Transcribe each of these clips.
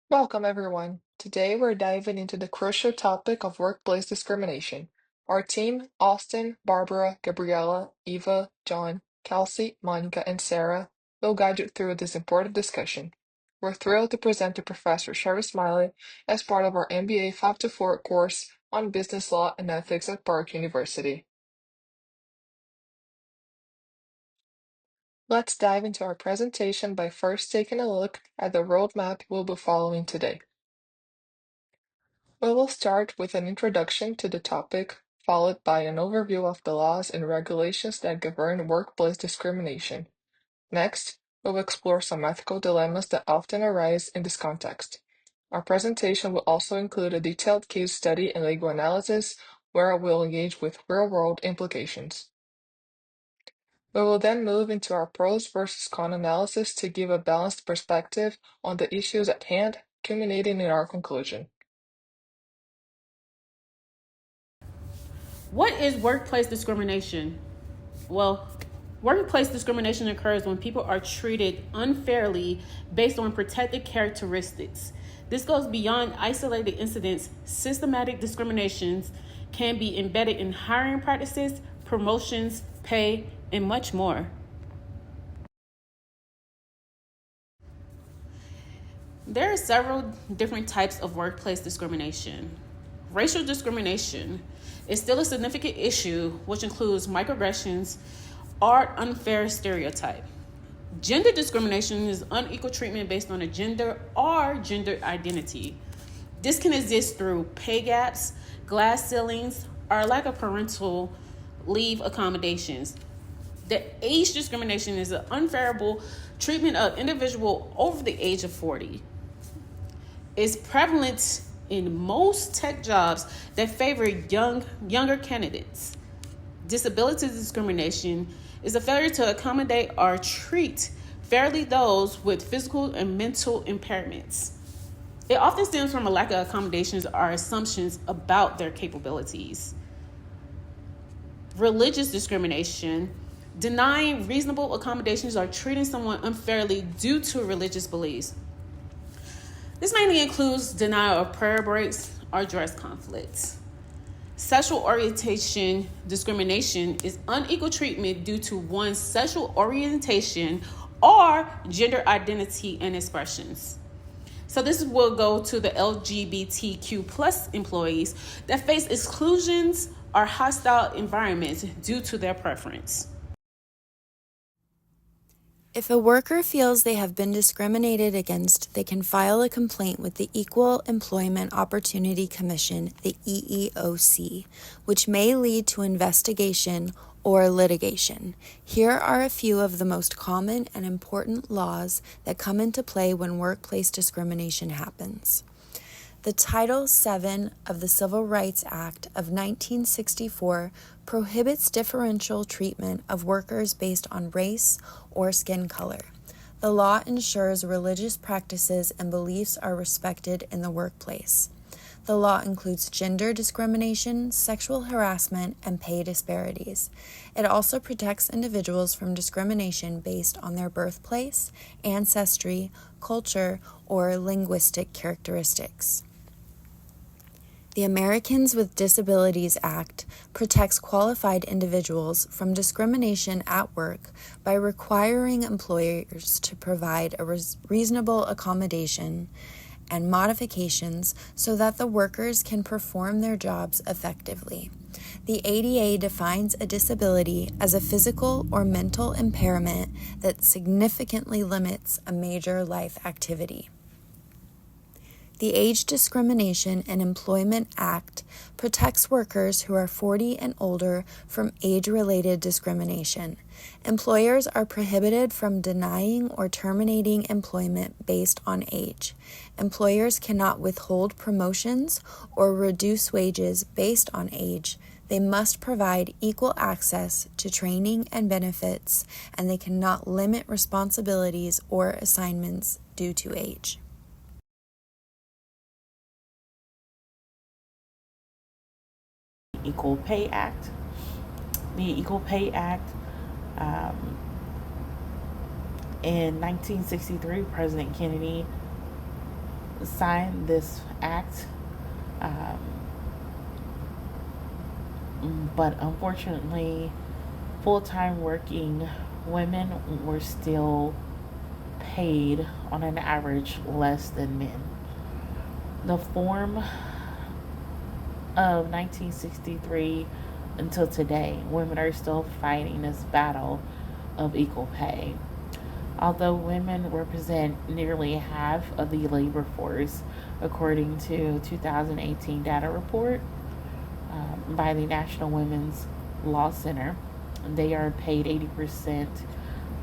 Welcome, everyone. Today we're diving into the crucial topic of workplace discrimination. Our team, Austin, Barbara, Gabriella, Eva, John, Kelsey, Monica, and Sarah, will guide you through this important discussion. We're thrilled to present to Professor Sherry Smiley as part of our MBA 5 to 4 course on business law and ethics at Park University. Let's dive into our presentation by first taking a look at the roadmap we'll be following today. We will start with an introduction to the topic, followed by an overview of the laws and regulations that govern workplace discrimination. Next, we will explore some ethical dilemmas that often arise in this context. Our presentation will also include a detailed case study and legal analysis where we'll engage with real-world implications. We will then move into our pros versus con analysis to give a balanced perspective on the issues at hand, culminating in our conclusion. What is workplace discrimination? Well, workplace discrimination occurs when people are treated unfairly based on protected characteristics. This goes beyond isolated incidents. Systematic discriminations can be embedded in hiring practices, promotions, pay, and much more. There are several different types of workplace discrimination. Racial discrimination is still a significant issue, which includes microaggressions or unfair stereotype. Gender discrimination is unequal treatment based on a gender or gender identity. This can exist through pay gaps, glass ceilings, or lack of parental leave accommodations. The age discrimination is an unfavorable treatment of individual over the age of 40. It's prevalent in most tech jobs that favor younger candidates. Disability discrimination is a failure to accommodate or treat fairly those with physical and mental impairments. It often stems from a lack of accommodations or assumptions about their capabilities. Religious discrimination, denying reasonable accommodations or treating someone unfairly due to religious beliefs. This mainly includes denial of prayer breaks or dress conflicts. Sexual orientation discrimination is unequal treatment due to one's sexual orientation or gender identity and expressions. So this will go to the LGBTQ plus employees that face exclusions or hostile environments due to their preference. If a worker feels they have been discriminated against, they can file a complaint with the Equal Employment Opportunity Commission, the EEOC, which may lead to investigation or litigation. Here are a few of the most common and important laws that come into play when workplace discrimination happens. The Title VII of the Civil Rights Act of 1964 prohibits differential treatment of workers based on race or skin color. The law ensures religious practices and beliefs are respected in the workplace. The law includes gender discrimination, sexual harassment, and pay disparities. It also protects individuals from discrimination based on their birthplace, ancestry, culture, or linguistic characteristics. The Americans with Disabilities Act protects qualified individuals from discrimination at work by requiring employers to provide a reasonable accommodation and modifications so that the workers can perform their jobs effectively. The ADA defines a disability as a physical or mental impairment that significantly limits a major life activity. The Age Discrimination and Employment Act protects workers who are 40 and older from age-related discrimination. Employers are prohibited from denying or terminating employment based on age. Employers cannot withhold promotions or reduce wages based on age. They must provide equal access to training and benefits, and they cannot limit responsibilities or assignments due to age. Equal Pay Act. The Equal Pay Act in 1963, President Kennedy signed this act, um, but unfortunately, full-time working women were still paid on an average less than men. The form of 1963 until today, women are still fighting this battle of equal pay. Although women represent nearly half of the labor force, according to 2018 data report by the National Women's Law Center, they are paid 80%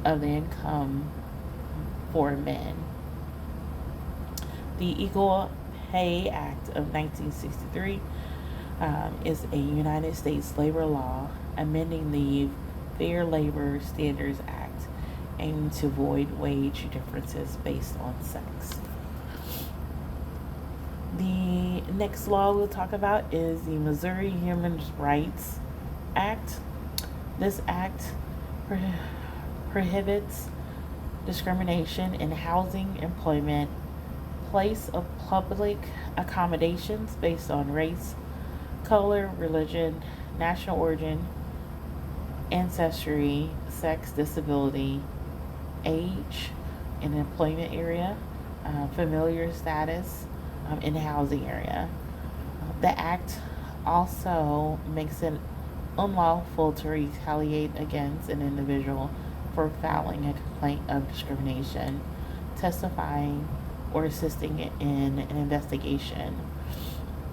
of the income for men. The Equal Pay Act of 1963 is a United States labor law amending the Fair Labor Standards Act, aiming to avoid wage differences based on sex. The next law we'll talk about is the Missouri Human Rights Act. This act prohibits discrimination in housing, employment, place of public accommodations based on race, color, religion, national origin, ancestry, sex, disability, age, in employment area, familiar status, in the housing area. The act also makes it unlawful to retaliate against an individual for filing a complaint of discrimination, testifying, or assisting in an investigation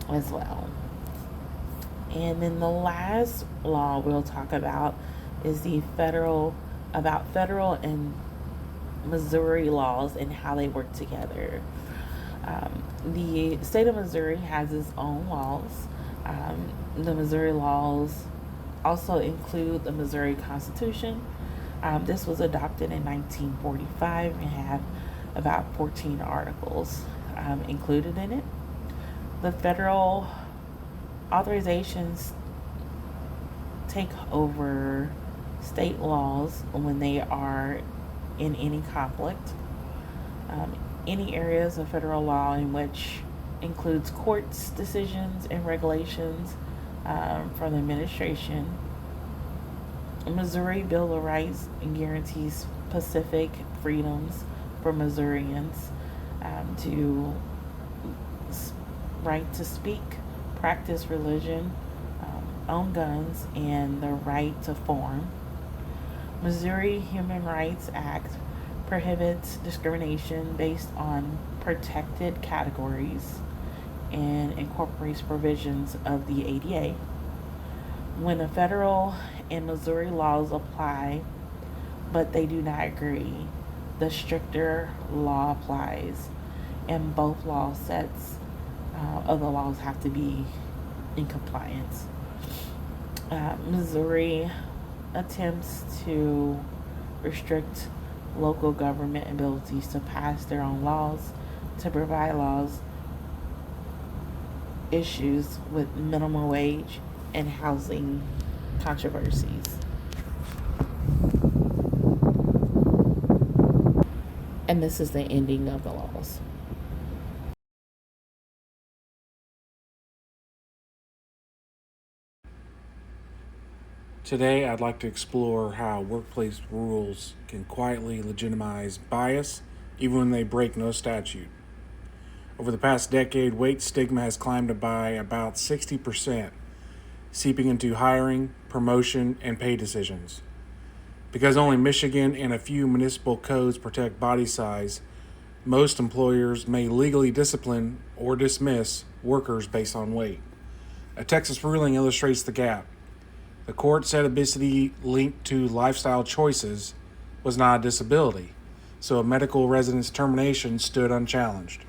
as well. And then the last law we'll talk about is federal and Missouri laws and how they work together. The state of Missouri has its own laws. The Missouri laws also include the Missouri Constitution. This was adopted in 1945 and had about 14 articles included in it. The federal authorizations take over state laws when they are in any conflict. Any areas of federal law in which includes courts' decisions and regulations from the administration. Missouri Bill of Rights guarantees specific freedoms for Missourians to right to speak, practice religion, own guns, and the right to form. Missouri Human Rights Act prohibits discrimination based on protected categories and incorporates provisions of the ADA. When the federal and Missouri laws apply, but they do not agree, the stricter law applies, and both law sets of the laws have to be in compliance. Missouri attempts to restrict local government abilities to pass their own laws, to provide laws issues with minimum wage and housing controversies. And this is the ending of the laws. Today, I'd like to explore how workplace rules can quietly legitimize bias even when they break no statute. Over the past decade, weight stigma has climbed by about 60%, seeping into hiring, promotion, and pay decisions. Because only Michigan and a few municipal codes protect body size, most employers may legally discipline or dismiss workers based on weight. A Texas ruling illustrates the gap. The court said obesity linked to lifestyle choices was not a disability, so a medical resident's termination stood unchallenged.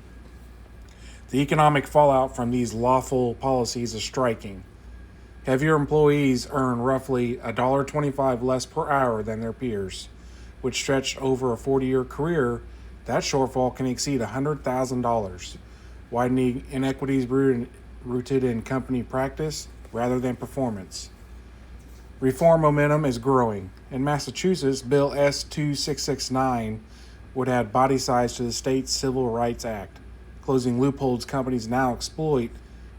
The economic fallout from these lawful policies is striking. Heavier employees earn roughly $1.25 less per hour than their peers, which stretched over a 40-year career. That shortfall can exceed $100,000, widening inequities rooted in company practice rather than performance. Reform momentum is growing. In Massachusetts, Bill S. 2669 would add body size to the state's Civil Rights Act. closing loopholes companies now exploit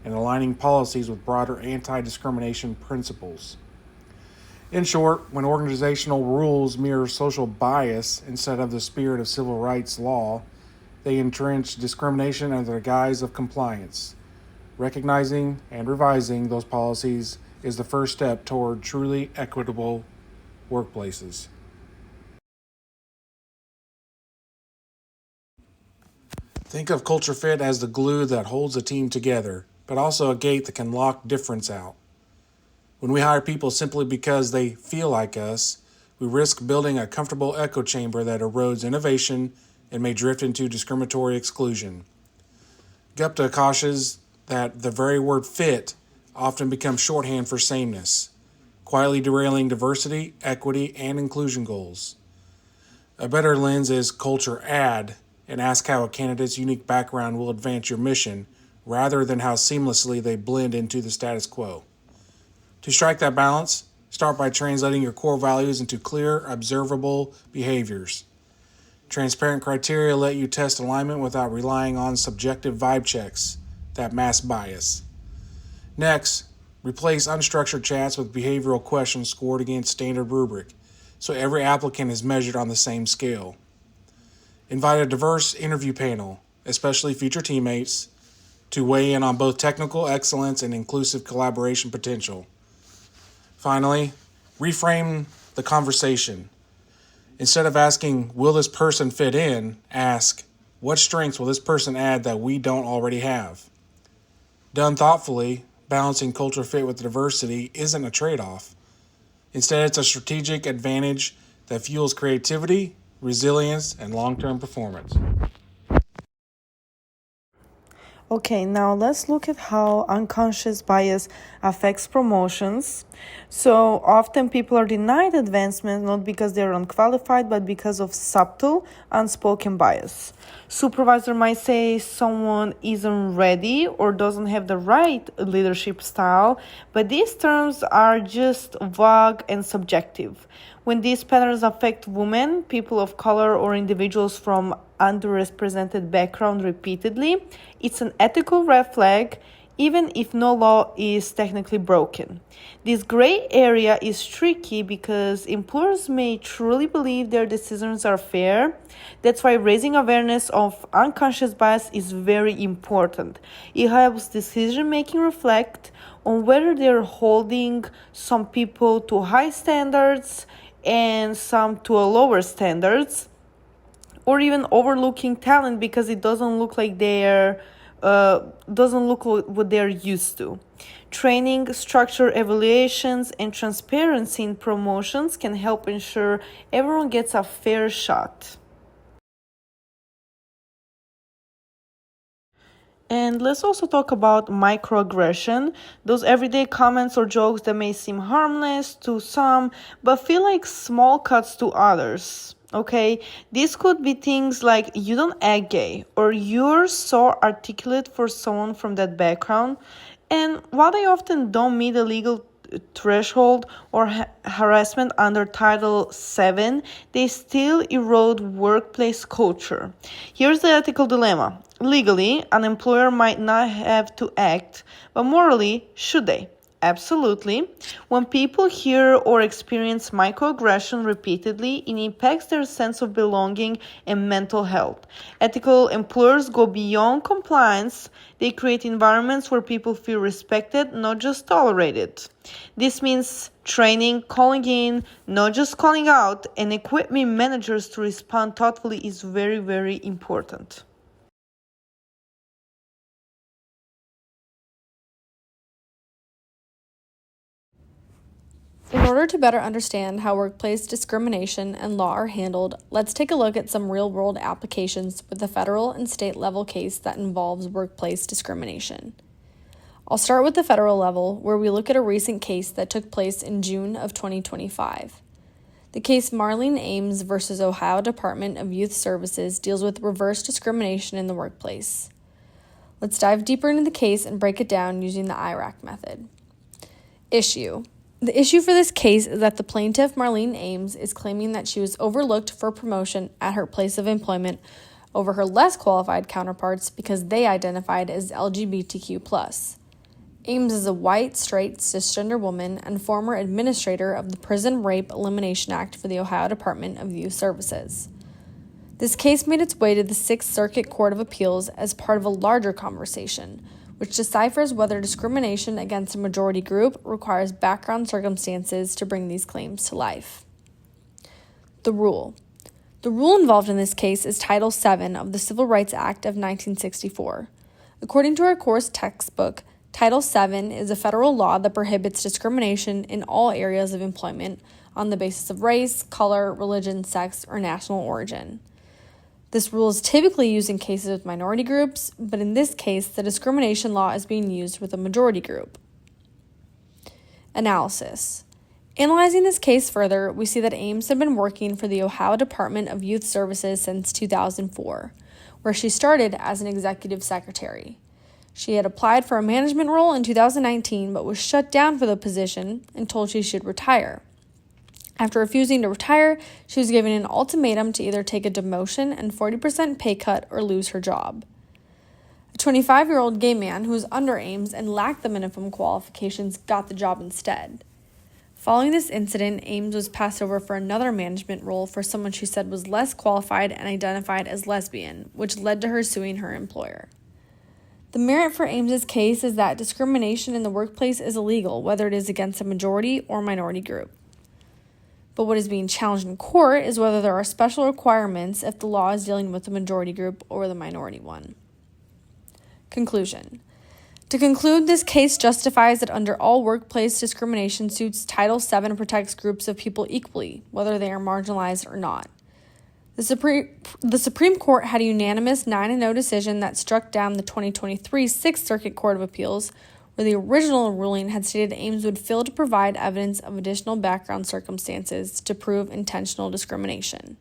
and aligning policies with broader anti-discrimination principles. In short, when organizational rules mirror social bias instead of the spirit of civil rights law, they entrench discrimination under the guise of compliance. Recognizing and revising those policies is the first step toward truly equitable workplaces. Think of culture fit as the glue that holds a team together, but also a gate that can lock difference out. When we hire people simply because they feel like us, we risk building a comfortable echo chamber that erodes innovation and may drift into discriminatory exclusion. Gupta cautions that the very word fit often becomes shorthand for sameness, quietly derailing diversity, equity, and inclusion goals. A better lens is culture add, and ask how a candidate's unique background will advance your mission rather than how seamlessly they blend into the status quo. To strike that balance, start by translating your core values into clear, observable behaviors. Transparent criteria let you test alignment without relying on subjective vibe checks that mask bias. Next, replace unstructured chats with behavioral questions scored against standard rubric, so every applicant is measured on the same scale. Invite a diverse interview panel, especially future teammates, to weigh in on both technical excellence and inclusive collaboration potential. Finally, reframe the conversation. Instead of asking, will this person fit in, ask, what strengths will this person add that we don't already have? Done thoughtfully, balancing culture fit with diversity isn't a trade-off. Instead, it's a strategic advantage that fuels creativity, resilience, and long-term performance. Okay, now let's look at how unconscious bias affects promotions. So often people are denied advancement not because they're unqualified, but because of subtle, unspoken bias. Supervisor might say someone isn't ready or doesn't have the right leadership style, but these terms are just vague and subjective. When these patterns affect women, people of color, or individuals from underrepresented background repeatedly, it's an ethical red flag, even if no law is technically broken. This gray area is tricky because employers may truly believe their decisions are fair. That's why raising awareness of unconscious bias is very important. It helps decision-making reflect on whether they're holding some people to high standards and some to a lower standards, or even overlooking talent because it doesn't look like what they're used to. Training, structure, evaluations, and transparency in promotions can help ensure everyone gets a fair shot. And let's also talk about microaggression, those everyday comments or jokes that may seem harmless to some, but feel like small cuts to others. Okay, this could be things like you don't act gay or you're so articulate for someone from that background. And while they often don't meet the legal threshold or harassment under Title VII, they still erode workplace culture. Here's the ethical dilemma. Legally, an employer might not have to act, but morally, should they? Absolutely. When people hear or experience microaggression repeatedly, it impacts their sense of belonging and mental health. Ethical employers go beyond compliance. They create environments where people feel respected, not just tolerated. This means training, calling in, not just calling out, and equipping managers to respond thoughtfully is very, very important. In order to better understand how workplace discrimination and law are handled, let's take a look at some real-world applications with a federal and state level case that involves workplace discrimination. I'll start with the federal level, where we look at a recent case that took place in June of 2025. The case Marlene Ames versus Ohio Department of Youth Services deals with reverse discrimination in the workplace. Let's dive deeper into the case and break it down using the IRAC method. Issue. The issue for this case is that the plaintiff, Marlene Ames, is claiming that she was overlooked for promotion at her place of employment over her less qualified counterparts because they identified as LGBTQ+. Ames is a white, straight, cisgender woman and former administrator of the Prison Rape Elimination Act for the Ohio Department of Youth Services. This case made its way to the Sixth Circuit Court of Appeals as part of a larger conversation, which deciphers whether discrimination against a majority group requires background circumstances to bring these claims to life. The rule. The rule involved in this case is Title VII of the Civil Rights Act of 1964. According to our course textbook, Title VII is a federal law that prohibits discrimination in all areas of employment on the basis of race, color, religion, sex, or national origin. This rule is typically used in cases with minority groups, but in this case, the discrimination law is being used with a majority group. Analysis. Analyzing this case further, we see that Ames had been working for the Ohio Department of Youth Services since 2004, where she started as an executive secretary. She had applied for a management role in 2019 but was shut down for the position and told she should retire. After refusing to retire, she was given an ultimatum to either take a demotion and 40% pay cut or lose her job. A 25-year-old gay man who was under Ames and lacked the minimum qualifications got the job instead. Following this incident, Ames was passed over for another management role for someone she said was less qualified and identified as lesbian, which led to her suing her employer. The merit for Ames's case is that discrimination in the workplace is illegal, whether it is against a majority or minority group. But what is being challenged in court is whether there are special requirements if the law is dealing with the majority group or the minority one. Conclusion. To conclude, this case justifies that under all workplace discrimination suits, Title VII protects groups of people equally, whether they are marginalized or not. The Supreme Court had a unanimous 9-0 decision that struck down the 2023 Sixth Circuit Court of Appeals, where the original ruling had stated Ames would fail to provide evidence of additional background circumstances to prove intentional discrimination.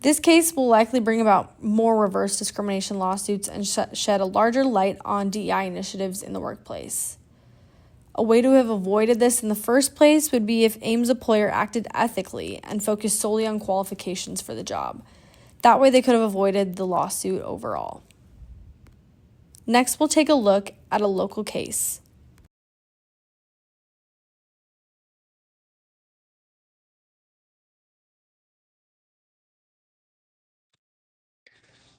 This case will likely bring about more reverse discrimination lawsuits and shed a larger light on DEI initiatives in the workplace. A way to have avoided this in the first place would be if Ames' employer acted ethically and focused solely on qualifications for the job. That way they could have avoided the lawsuit overall. Next, we'll take a look at a local case.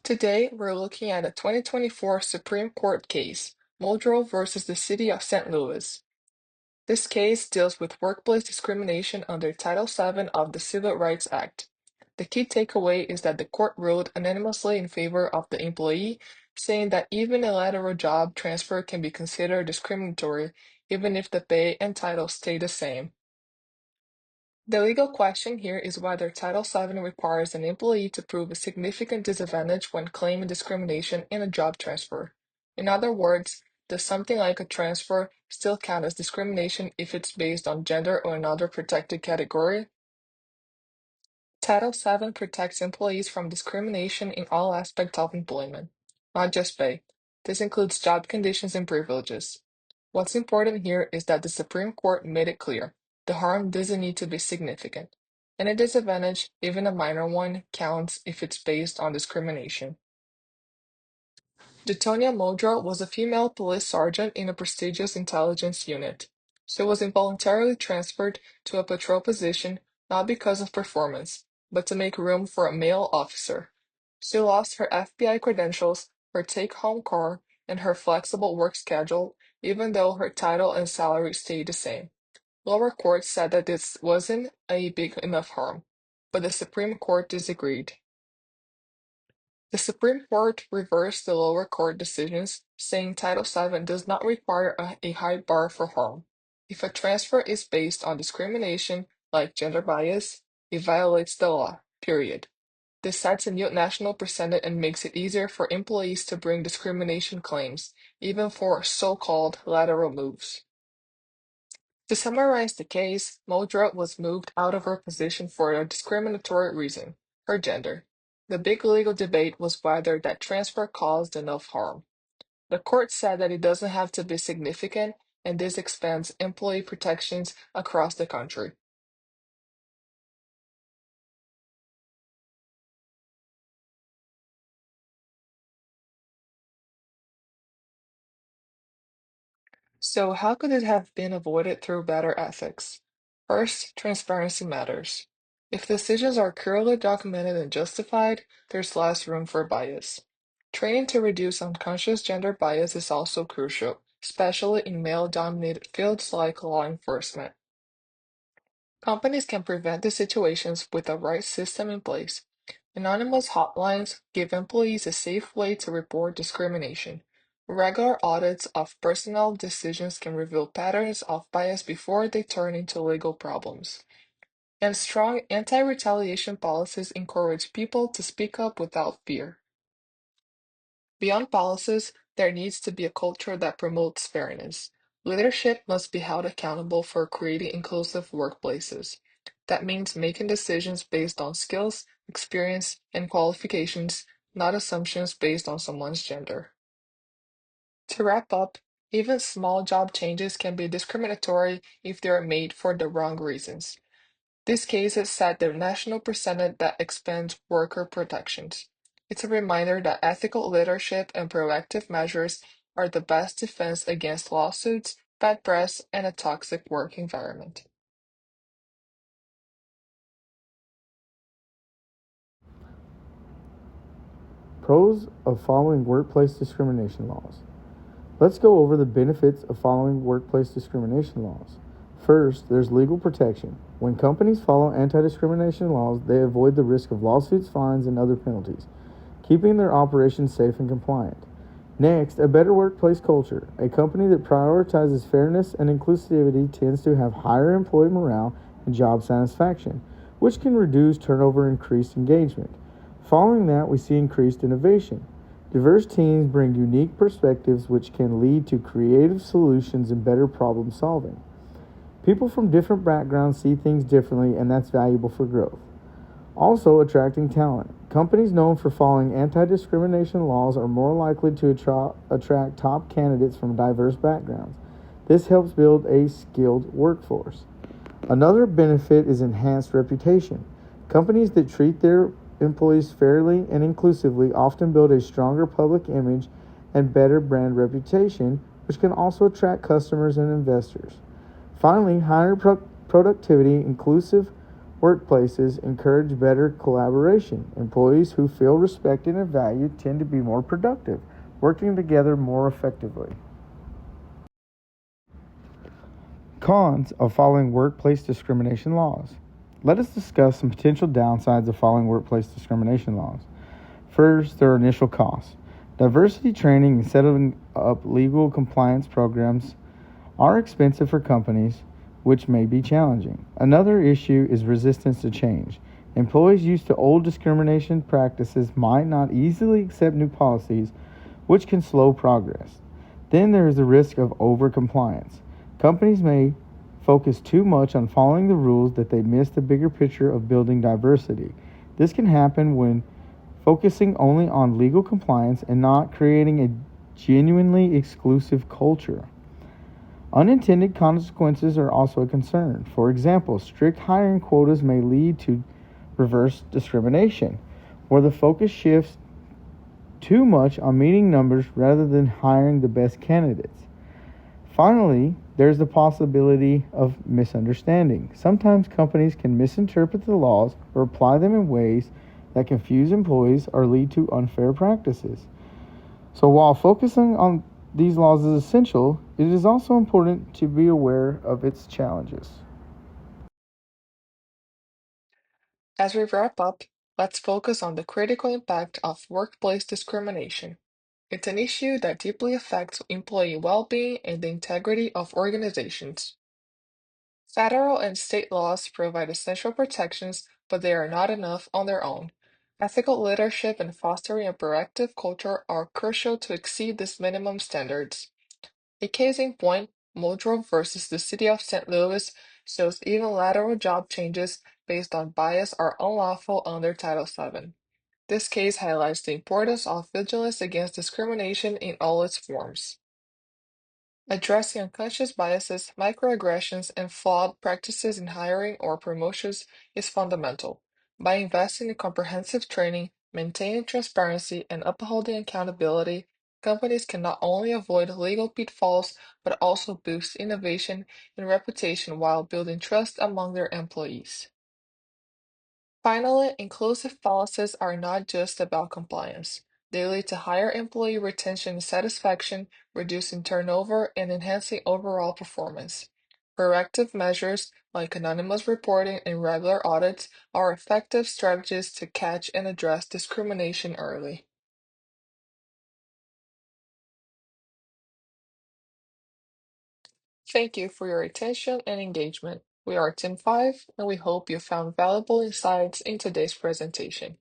Today, we're looking at a 2024 Supreme Court case, Muldrow versus the City of St. Louis. This case deals with workplace discrimination under Title VII of the Civil Rights Act. The key takeaway is that the court ruled unanimously in favor of the employee, saying that even a lateral job transfer can be considered discriminatory, even if the pay and title stay the same. The legal question here is whether Title VII requires an employee to prove a significant disadvantage when claiming discrimination in a job transfer. In other words, does something like a transfer still count as discrimination if it's based on gender or another protected category? Title VII protects employees from discrimination in all aspects of employment, not just pay. This includes job conditions and privileges. What's important here is that the Supreme Court made it clear the harm doesn't need to be significant, and a disadvantage, even a minor one, counts if it's based on discrimination. Detonia Muldrow was a female police sergeant in a prestigious intelligence unit. She was involuntarily transferred to a patrol position not because of performance, but to make room for a male officer. She lost her FBI credentials, her take-home car, and her flexible work schedule, even though her title and salary stayed the same. Lower courts said that this wasn't a big enough harm, but the Supreme Court disagreed. The Supreme Court reversed the lower court decisions, saying Title VII does not require a high bar for harm. If a transfer is based on discrimination, like gender bias, it violates the law, period. This sets a new national precedent and makes it easier for employees to bring discrimination claims, even for so-called lateral moves. To summarize the case, Muldrow was moved out of her position for a discriminatory reason, her gender. The big legal debate was whether that transfer caused enough harm. The court said that it doesn't have to be significant, and this expands employee protections across the country. So, how could it have been avoided through better ethics? First, transparency matters. If decisions are clearly documented and justified, there's less room for bias. Training to reduce unconscious gender bias is also crucial, especially in male-dominated fields like law enforcement. Companies can prevent these situations with the right system in place. Anonymous hotlines give employees a safe way to report discrimination. Regular audits of personnel decisions can reveal patterns of bias before they turn into legal problems. And strong anti-retaliation policies encourage people to speak up without fear. Beyond policies, there needs to be a culture that promotes fairness. Leadership must be held accountable for creating inclusive workplaces. That means making decisions based on skills, experience, and qualifications, not assumptions based on someone's gender. To wrap up, even small job changes can be discriminatory if they are made for the wrong reasons. These cases set the national precedent that expands worker protections. It's a reminder that ethical leadership and proactive measures are the best defense against lawsuits, bad press, and a toxic work environment. Pros of following workplace discrimination laws. Let's go over the benefits of following workplace discrimination laws. First, there's legal protection. When companies follow anti discrimination laws, they avoid the risk of lawsuits, fines, and other penalties, keeping their operations safe and compliant. Next, a better workplace culture. A company that prioritizes fairness and inclusivity tends to have higher employee morale and job satisfaction, which can reduce turnover and increase engagement. Following that, we see increased innovation. Diverse teams bring unique perspectives which can lead to creative solutions and better problem solving. People from different backgrounds see things differently, and that's valuable for growth. Also, attracting talent. Companies known for following anti discrimination laws are more likely to attract top candidates from diverse backgrounds. This helps build a skilled workforce. Another benefit is enhanced reputation. Companies that treat their employees fairly and inclusively often build a stronger public image and better brand reputation, which can also attract customers and investors. Finally, higher productivity, inclusive workplaces encourage better collaboration. Employees who feel respected and valued tend to be more productive, working together more effectively. Cons of following workplace discrimination laws. Let us discuss some potential downsides of following workplace discrimination laws. First, there are initial costs. Diversity training and setting up legal compliance programs are expensive for companies, which may be challenging. Another issue is resistance to change. Employees used to old discrimination practices might not easily accept new policies, which can slow progress. Then there is the risk of overcompliance. Companies may focus too much on following the rules that they miss the bigger picture of building diversity. This can happen when focusing only on legal compliance and not creating a genuinely exclusive culture. Unintended consequences are also a concern. For example, strict hiring quotas may lead to reverse discrimination, where the focus shifts too much on meeting numbers rather than hiring the best candidates. Finally, there's the possibility of misunderstanding. Sometimes companies can misinterpret the laws or apply them in ways that confuse employees or lead to unfair practices. So while focusing on these laws is essential, it is also important to be aware of its challenges. As we wrap up, let's focus on the critical impact of workplace discrimination. It's an issue that deeply affects employee well-being and the integrity of organizations. Federal and state laws provide essential protections, but they are not enough on their own. Ethical leadership and fostering a proactive culture are crucial to exceed these minimum standards. A case in point, Muldrow versus the City of St. Louis, shows even lateral job changes based on bias are unlawful under Title VII. This case highlights the importance of vigilance against discrimination in all its forms. Addressing unconscious biases, microaggressions, and flawed practices in hiring or promotions is fundamental. By investing in comprehensive training, maintaining transparency, and upholding accountability, Companies can not only avoid legal pitfalls, but also boost innovation and reputation while building trust among their employees. Finally, inclusive policies are not just about compliance. They lead to higher employee retention and satisfaction, reducing turnover, and enhancing overall performance. Corrective measures like anonymous reporting and regular audits are effective strategies to catch and address discrimination early. Thank you for your attention and engagement. We are Team 5, and we hope you found valuable insights in today's presentation.